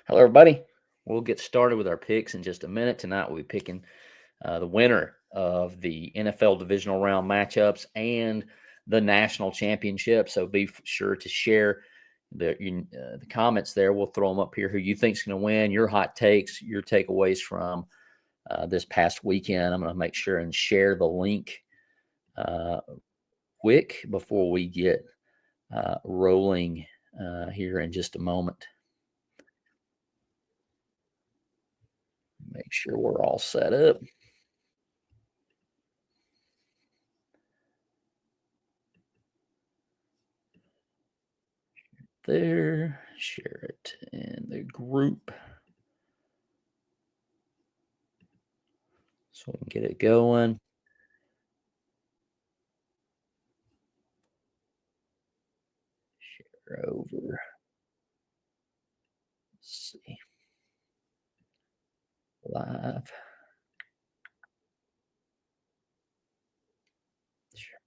Hello, everybody. We'll get started with our picks in just a minute. Tonight, we'll be picking the winner of the NFL Divisional Round matchups and the national championship. So be sure to share the comments there. We'll throw them up here. Who you think's going to win? Your hot takes, your takeaways from this past weekend. I'm going to make sure and share the link quick before we get rolling here in just a moment. Make sure we're all set up. There, share it in the group so we can get it going. Share over. Let's see. Live. Sure.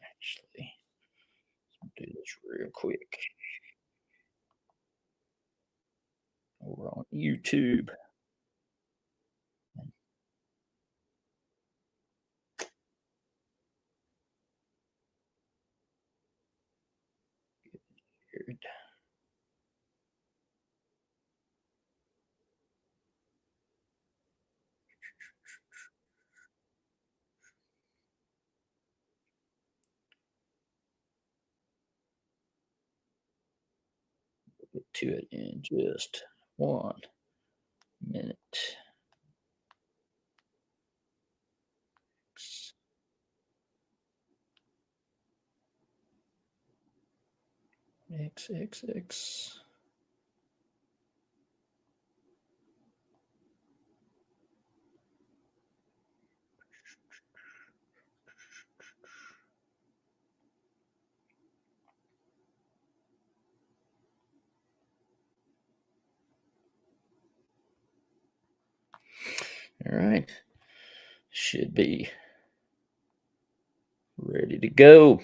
Actually, let's do this real quick. Over on YouTube. Get to it in just 1 minute. XXX. All right. Should be ready to go.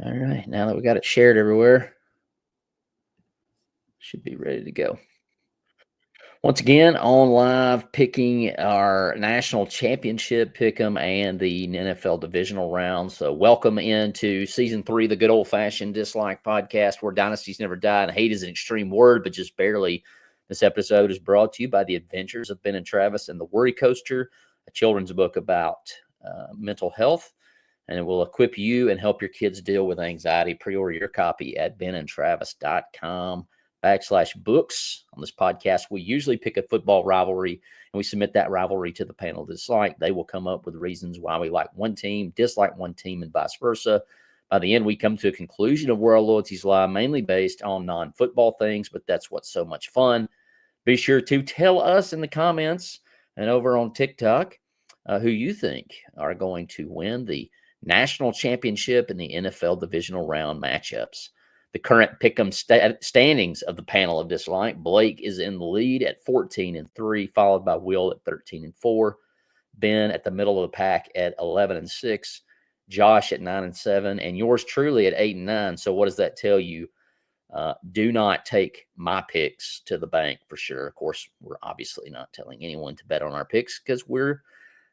All right. Now that we got it shared everywhere, should be ready to go. Once again, on live picking our national championship pick'em and the NFL divisional round. So welcome into season 3, the good old fashioned dislike podcast where dynasties never die and hate is an extreme word, but just barely. This episode is brought to you by the adventures of Ben and Travis and the Worrycoaster, a children's book about mental health, and it will equip you and help your kids deal with anxiety. Pre-order your copy at benandtravis.com/books. On this podcast, we usually pick a football rivalry and we submit that rivalry to the panel dislike. They will come up with reasons why we like one team, dislike one team, and vice versa. By the end, we come to a conclusion of where our loyalties lie, mainly based on non-football things, but that's what's so much fun. Be sure to tell us in the comments and over on TikTok who you think are going to win the national championship and the NFL divisional round matchups. The current pick'em standings of the panel of dislike. Blake is in the lead at 14-3, followed by Will at 13-4. Ben at the middle of the pack at 11-6. Josh at 9-7, and yours truly at 8-9. So what does that tell you? Do not take my picks to the bank for sure. Of course, we're obviously not telling anyone to bet on our picks because we're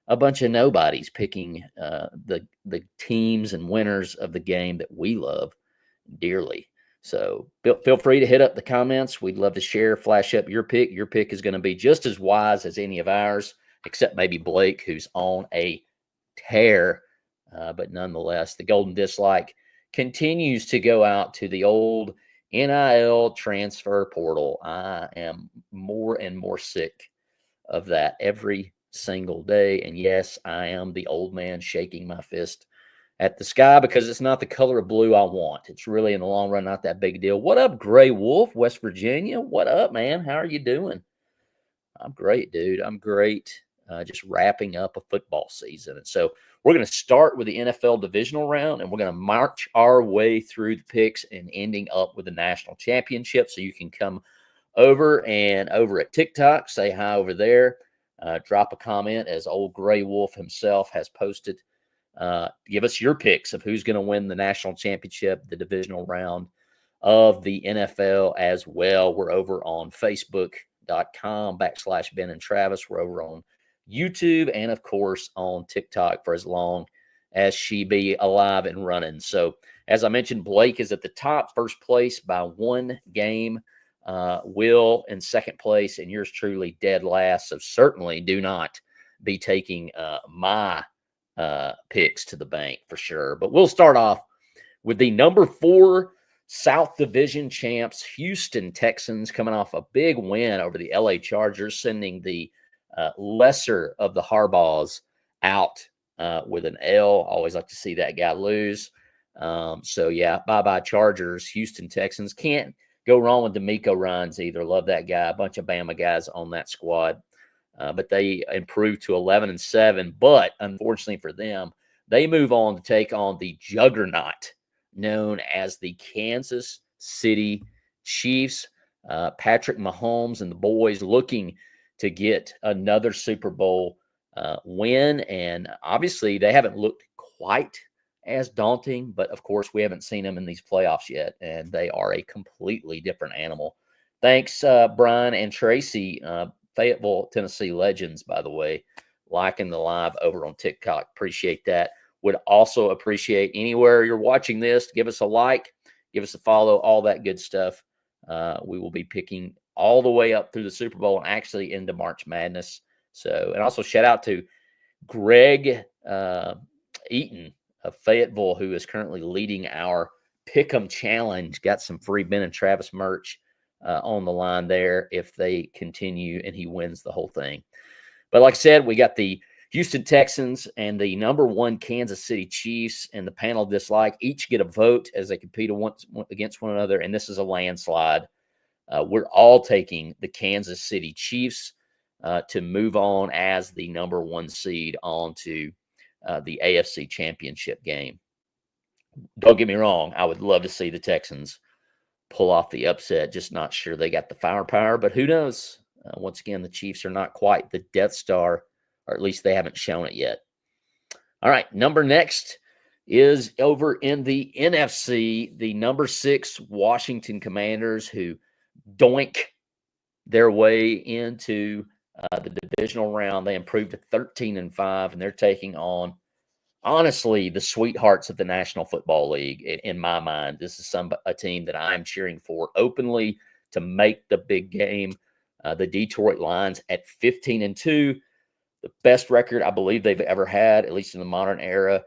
a bunch of nobodies picking the teams and winners of the game that we love dearly. So feel free to hit up the comments. We'd love to share, flash up your pick. Your pick is going to be just as wise as any of ours, except maybe Blake, who's on a tear. But nonetheless, the golden dislike continues to go out to the old NIL transfer portal. I am more and more sick of that every single day. And yes, I am the old man shaking my fist at the sky because it's not the color of blue I want. It's really, in the long run, not that big a deal. What up, Gray Wolf, West Virginia? What up, man? How are you doing? I'm great, dude. I'm great. Just wrapping up a football season. And so we're going to start with the NFL divisional round, and we're going to march our way through the picks and ending up with the national championship. So you can come over at TikTok. Say hi over there. Drop a comment, as old Gray Wolf himself has posted. Give us your picks of who's going to win the national championship, the divisional round of the NFL as well. We're over on Facebook.com/Ben and Travis. We're over on YouTube and, of course, on TikTok for as long as she be alive and running. So, as I mentioned, Blake is at the top, first place by 1 game. Will in second place, and yours truly dead last. So certainly do not be taking my picks to the bank for sure. But we'll start off with the number 4 South Division champs, Houston Texans, coming off a big win over the LA Chargers, sending the lesser of the Harbaughs out with an L. Always like to see that guy lose. So, yeah, bye-bye Chargers. Houston Texans. Can't go wrong with D'Amico Ryans either. Love that guy. A bunch of Bama guys on that squad. But they improved to 11-7. But unfortunately for them, they move on to take on the juggernaut known as the Kansas City Chiefs. Patrick Mahomes and the boys looking to get another Super Bowl win. And obviously, they haven't looked quite as daunting, but of course, we haven't seen them in these playoffs yet, and they are a completely different animal. Thanks, Brian and Tracy, Fayetteville, Tennessee legends, by the way, liking the live over on TikTok. Appreciate that. Would also appreciate anywhere you're watching this, give us a like, give us a follow, all that good stuff. We will be picking all the way up through the Super Bowl and actually into March Madness. So, and also shout out to Greg Eaton of Fayetteville, who is currently leading our Pick'em Challenge. Got some free Ben and Travis merch on the line there if they continue and he wins the whole thing. But like I said, we got the Houston Texans and the number 1 Kansas City Chiefs, and the panel dislike each get a vote as they compete against one another, and this is a landslide. We're all taking the Kansas City Chiefs to move on as the number 1 seed onto the AFC Championship game. Don't get me wrong, I would love to see the Texans pull off the upset. Just not sure they got the firepower, but who knows? Once again, the Chiefs are not quite the Death Star, or at least they haven't shown it yet. All right, number next is over in the NFC, the number 6 Washington Commanders, who doink their way into the divisional round. They improved to 13-5, and they're taking on, honestly, the sweethearts of the National Football League. In my mind, this is a team that I'm cheering for openly to make the big game. The Detroit Lions at 15-2, the best record I believe they've ever had, at least in the modern era.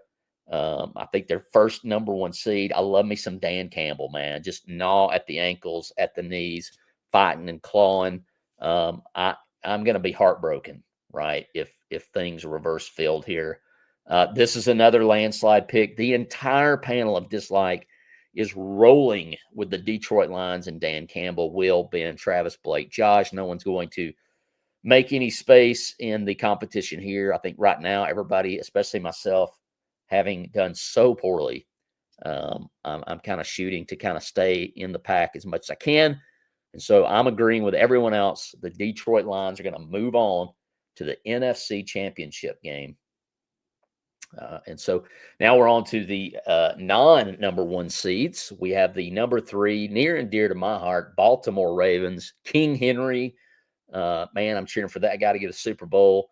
I think their first number 1 seed. I love me some Dan Campbell, man. Just gnaw at the ankles, at the knees, fighting and clawing. I'm going to be heartbroken, right, if things reverse field here. This is another landslide pick. The entire panel of dislike is rolling with the Detroit Lions and Dan Campbell, Will, Ben, Travis, Blake, Josh. No one's going to make any space in the competition here. I think right now, everybody, especially myself, having done so poorly, I'm kind of shooting to kind of stay in the pack as much as I can. And so I'm agreeing with everyone else. The Detroit Lions are going to move on to the NFC Championship game. And so now we're on to the non-number 1 seeds. We have the number 3, near and dear to my heart, Baltimore Ravens. King Henry, man, I'm cheering for that guy to get a Super Bowl.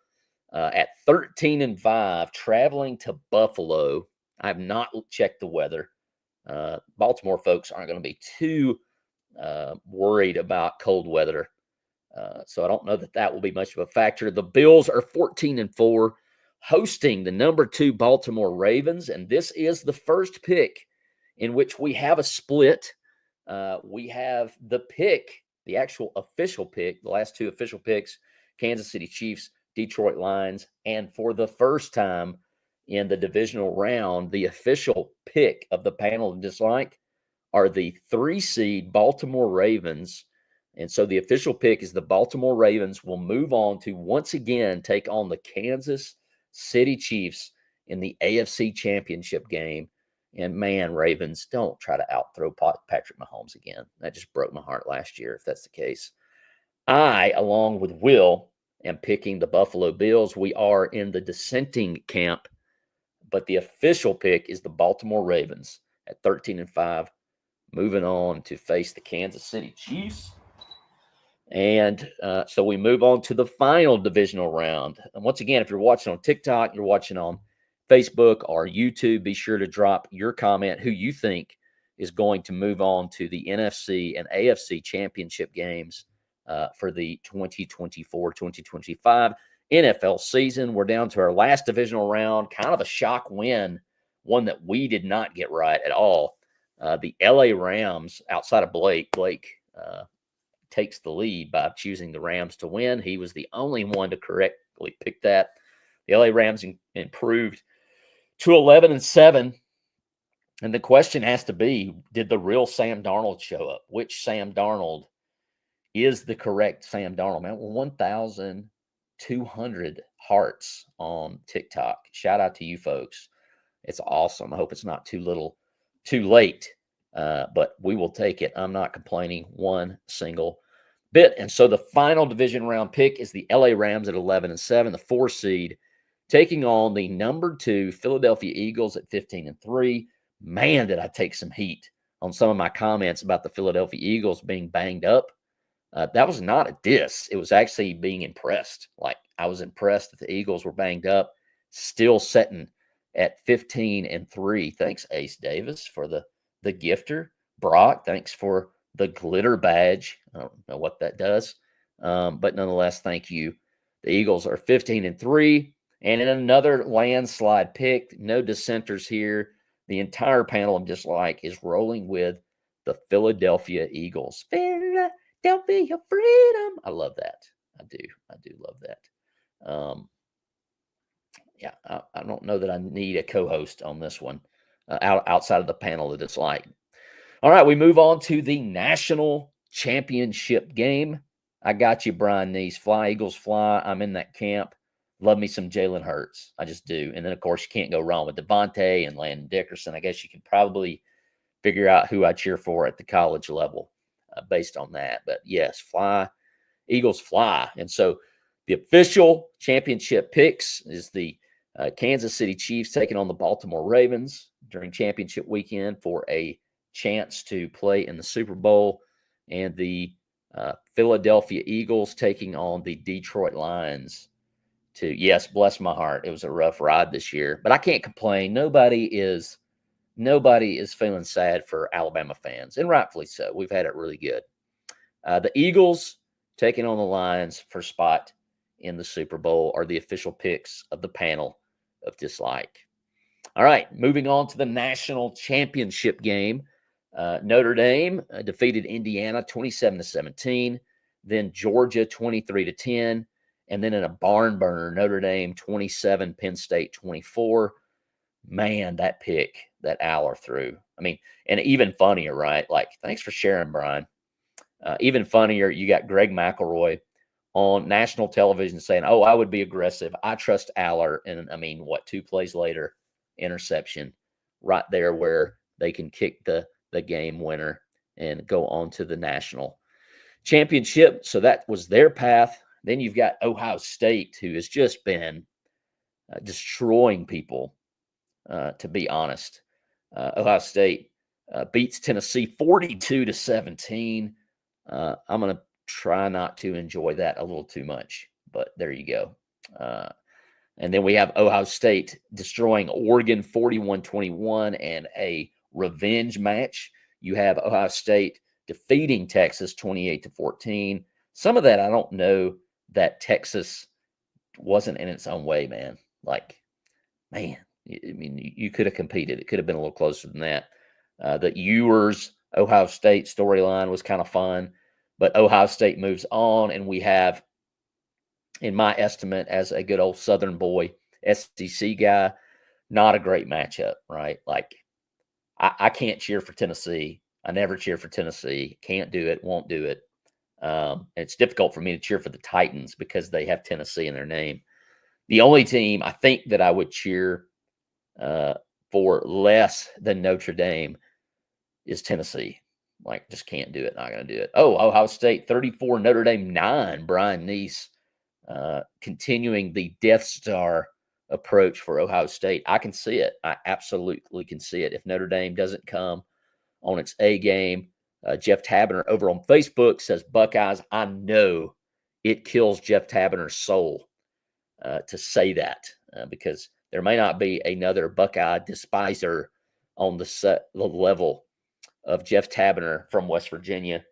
At 13-5, traveling to Buffalo. I have not checked the weather. Baltimore folks aren't going to be too worried about cold weather. So I don't know that will be much of a factor. The Bills are 14-4. Hosting the number 2 Baltimore Ravens, and this is the first pick in which we have a split. We have the pick, the actual official pick, the last 2 official picks, Kansas City Chiefs, Detroit Lions, and for the first time in the divisional round, the official pick of the panel of dislike are the 3 seed Baltimore Ravens. And so the official pick is the Baltimore Ravens will move on to once again take on the Kansas City Chiefs in the AFC Championship game. And man, Ravens, don't try to out-throw Patrick Mahomes again. That just broke my heart last year, if that's the case. I, along with Will, am picking the Buffalo Bills. We are in the dissenting camp, but the official pick is the Baltimore Ravens at 13-5, moving on to face the Kansas City Chiefs. And so we move on to the final divisional round. And once again, if you're watching on TikTok, you're watching on Facebook or YouTube, be sure to drop your comment who you think is going to move on to the NFC and AFC championship games for the 2024-2025 NFL season. We're down to our last divisional round, kind of a shock win, one that we did not get right at all. The LA Rams, outside of Blake takes the lead by choosing the Rams to win. He was the only one to correctly pick that. The LA Rams improved to 11-7. And the question has to be, did the real Sam Darnold show up? Which Sam Darnold is the correct Sam Darnold? Man, 1,200 hearts on TikTok. Shout out to you folks. It's awesome. I hope it's not too late. But we will take it. I'm not complaining one single bit. And so the final division round pick is the LA Rams at 11-7, the 4 seed, taking on the number 2 Philadelphia Eagles at 15-3. Man, did I take some heat on some of my comments about the Philadelphia Eagles being banged up. That was not a diss. It was actually being impressed. Like, I was impressed that the Eagles were banged up, still sitting at 15-3. Thanks, Ace Davis, for the gifter. Brock, thanks for the glitter badge. I don't know what that does, but nonetheless, thank you. The Eagles are 15-3, and in another landslide pick, no dissenters here. The entire panel, I'm just like, is rolling with the Philadelphia Eagles. Philadelphia freedom. I love that. I do love that. Yeah, I don't know that I need a co-host on this one. Outside of the panel that it's like. All right, we move on to the national championship game. I got you, Brian Neese. Fly, Eagles, fly. I'm in that camp. Love me some Jalen Hurts. I just do. And then, of course, you can't go wrong with Devontae and Landon Dickerson. I guess you can probably figure out who I cheer for at the college level based on that. But, yes, fly, Eagles, fly. And so the official championship picks is the Kansas City Chiefs taking on the Baltimore Ravens during championship weekend for a chance to play in the Super Bowl, and the Philadelphia Eagles taking on the Detroit Lions to, yes, bless my heart, it was a rough ride this year, but I can't complain. Nobody is feeling sad for Alabama fans, and rightfully so. We've had it really good. The Eagles taking on the Lions for spot in the Super Bowl are the official picks of the panel of dislike. All right, moving on to the national championship game. Notre Dame defeated Indiana 27-17, then Georgia 23-10, and then in a barn burner, Notre Dame 27, Penn State 24. Man, that pick that Aller threw. I mean, and even funnier, right? Like, thanks for sharing, Brian. Even funnier, you got Greg McElroy on national television saying, "Oh, I would be aggressive. I trust Aller." And I mean, 2 plays later, interception right there where they can kick the game winner and go on to the national championship. So that was their path. Then you've got Ohio State, who has just been destroying people, to be honest. Ohio State beats Tennessee 42-17. I'm going to try not to enjoy that a little too much, but there you go. And then we have Ohio State destroying Oregon 41-21 and a revenge match. You have Ohio State defeating Texas 28-14. Some of that, I don't know that Texas wasn't in its own way, man. Like, man, I mean, you could have competed. It could have been a little closer than that. The Ewers Ohio State storyline was kind of fun, but Ohio State moves on, and we have, in my estimate, as a good old Southern boy, SEC guy, not a great matchup, right? Like, I can't cheer for Tennessee. I never cheer for Tennessee. Can't do it. Won't do it. It's difficult for me to cheer for the Titans because they have Tennessee in their name. The only team I think that I would cheer for less than Notre Dame is Tennessee. Like, just can't do it. Not going to do it. Oh, Ohio State 34, Notre Dame 9. Brian Neese continuing the Death Star approach for Ohio State. I can see it. I absolutely can see it. If Notre Dame doesn't come on its A game, Jeff Tabener over on Facebook says, Buckeyes. I know it kills Jeff Tabener's soul to say that because there may not be another Buckeye despiser on the level of Jeff Tabener from West Virginia.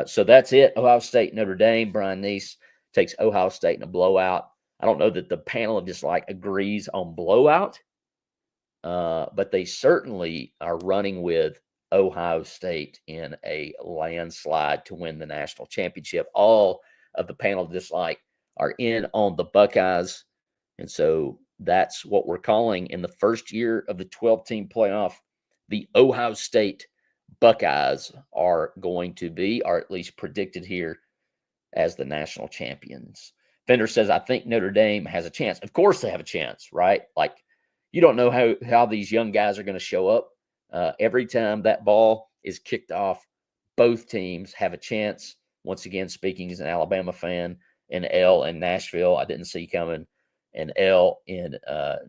So that's it. Ohio State, Notre Dame. Brian Neese takes Ohio State in a blowout. I don't know that the panel of dislike agrees on blowout, but they certainly are running with Ohio State in a landslide to win the national championship. All of the panel of dislike are in on the Buckeyes. And so that's what we're calling in the first year of the 12-team playoff. The Ohio State Buckeyes are going to be, or at least predicted here, as the national champions. Fender says, I think Notre Dame has a chance. Of course they have a chance, right? Like, you don't know how these young guys are going to show up. Every time that ball is kicked off, both teams have a chance. Once again, speaking as an Alabama fan, an L in Nashville, I didn't see coming. An L in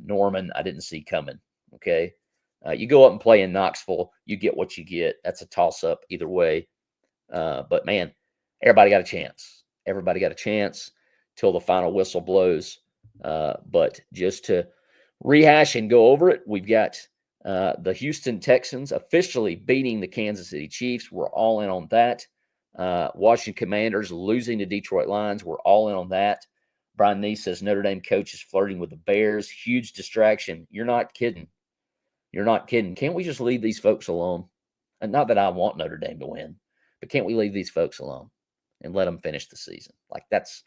Norman, I didn't see coming. Okay. You go up and play in Knoxville, you get what you get. That's a toss-up either way. But, man, everybody got a chance. Everybody got a chance till the final whistle blows. But just to rehash and go over it, we've got the Houston Texans officially beating the Kansas City Chiefs. We're all in on that. Washington Commanders losing to Detroit Lions. We're all in on that. Brian Neese says Notre Dame coach is flirting with the Bears. Huge distraction. You're not kidding. You're not kidding. Can't we just leave these folks alone? And not that I want Notre Dame to win, but can't we leave these folks alone and let them finish the season? Like, that's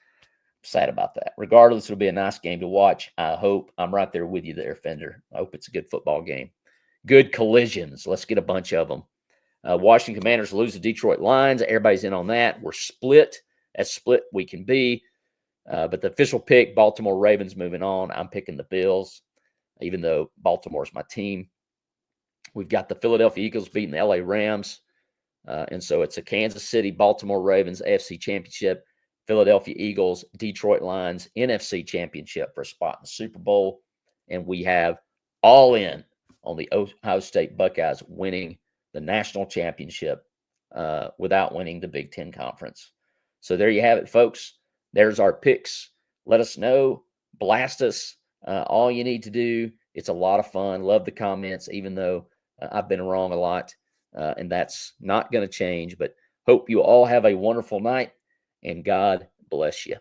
sad about that. Regardless, it'll be a nice game to watch. I hope. I'm right there with you there, Fender. I hope it's a good football game. Good collisions. Let's get a bunch of them. Washington Commanders lose to Detroit Lions. Everybody's in on that. We're split. As split we can be. But the official pick, Baltimore Ravens moving on. I'm picking the Bills, even though Baltimore's my team. We've got the Philadelphia Eagles beating the LA Rams. And so it's a Kansas City, Baltimore Ravens AFC Championship, Philadelphia Eagles, Detroit Lions NFC Championship for a spot in the Super Bowl. And we have all in on the Ohio State Buckeyes winning the national championship without winning the Big Ten Conference. So there you have it, folks. There's our picks. Let us know. Blast us. All you need to do. It's a lot of fun. Love the comments, even though I've been wrong a lot. And that's not going to change. But hope you all have a wonderful night. And God bless you.